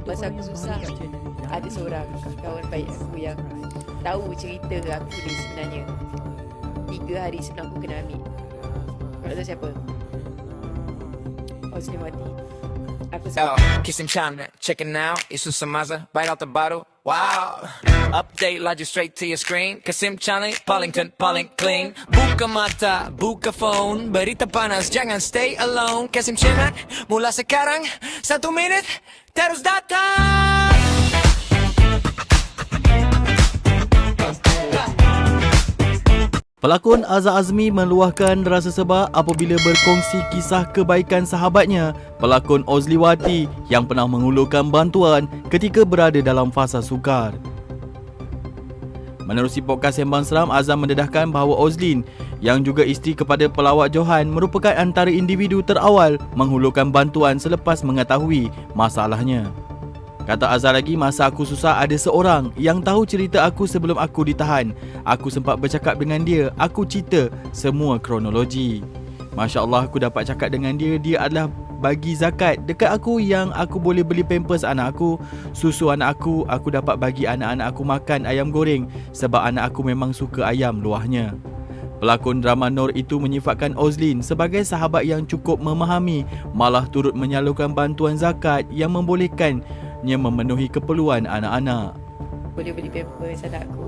masa aku susah, ada seorang kawan baik aku yang tahu cerita aku ni sebenarnya. 3 hari sebelum aku kena ambil. Kau nak tahu siapa? Ozliwati. Aku Yo, kiss him China, check it now. Isu Samaza, bite out the bottle. Wow. Update logic straight to your screen. Kasim Challenge, Paddington, paling clean. Buka mata, buka phone. Berita panas, jangan stay alone. Kasim Challenge, mula sekarang. 1 minit, terus datang. Pelakon Azhar Azmi meluahkan rasa sebab apabila berkongsi kisah kebaikan sahabatnya, pelakon Ozliwati yang pernah mengulurkan bantuan ketika berada dalam fasa sukar. Menerusi podcast Sembang Seram, Azhar mendedahkan bahawa Ozlin yang juga isteri kepada pelawak Johan merupakan antara individu terawal menghulurkan bantuan selepas mengetahui masalahnya. Kata Azhar lagi, masa aku susah ada seorang yang tahu cerita aku sebelum aku ditahan. Aku sempat bercakap dengan dia, aku cerita semua kronologi. Masya Allah, aku dapat cakap dengan dia. Dia adalah bagi zakat dekat aku yang aku boleh beli pampers anak aku, susu anak aku dapat bagi anak-anak aku makan ayam goreng sebab anak aku memang suka ayam luahnya. Pelakon drama Nur itu menyifatkan Ozlin sebagai sahabat yang cukup memahami, malah turut menyalurkan bantuan zakat yang membolehkannya memenuhi keperluan anak-anak. boleh beli pampers anak aku,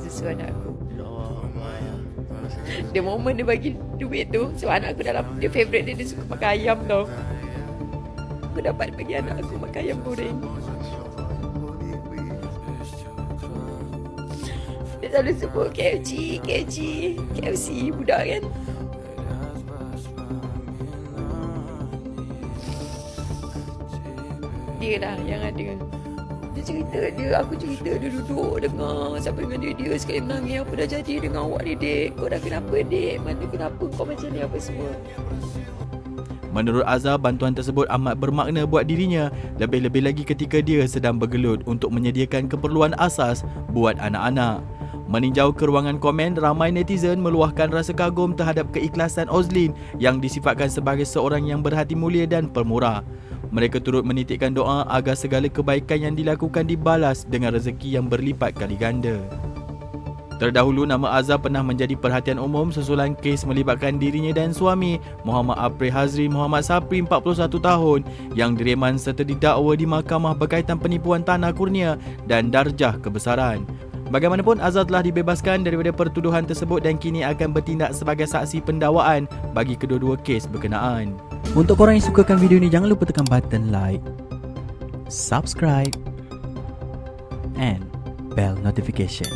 susu anak aku. The moment dia bagi duit tu, sebab anak aku dalam, dia favourite dia suka makan ayam tau. Aku dapat bagi anak aku makan ayam goreng. Dia selalu sebut KFC budak kan. Dia lah yang ada. Aku cerita, dia duduk dengar sampai dengan dia sekali menangis. Apa dah jadi dengan awak ni, dek? Kau dah kenapa, dek? Mana kenapa kau macam ni, apa semua? Menurut Azhar, bantuan tersebut amat bermakna buat dirinya, lebih-lebih lagi ketika dia sedang bergelut untuk menyediakan keperluan asas buat anak-anak. Meninjau ke ruangan komen, ramai netizen meluahkan rasa kagum terhadap keikhlasan Ozlin yang disifatkan sebagai seorang yang berhati mulia dan pemurah. Mereka turut menitikkan doa agar segala kebaikan yang dilakukan dibalas dengan rezeki yang berlipat kali ganda. Terdahulu, nama Azhar pernah menjadi perhatian umum susulan kes melibatkan dirinya dan suami Muhammad April Hazri Muhammad Sapri 41 tahun yang direman serta didakwa di mahkamah berkaitan penipuan tanah kurnia dan darjah kebesaran. Bagaimanapun, Azhar telah dibebaskan daripada pertuduhan tersebut dan kini akan bertindak sebagai saksi pendakwaan bagi kedua-dua kes berkenaan. Untuk korang yang sukakan video ni, jangan lupa tekan button like, subscribe and bell notification.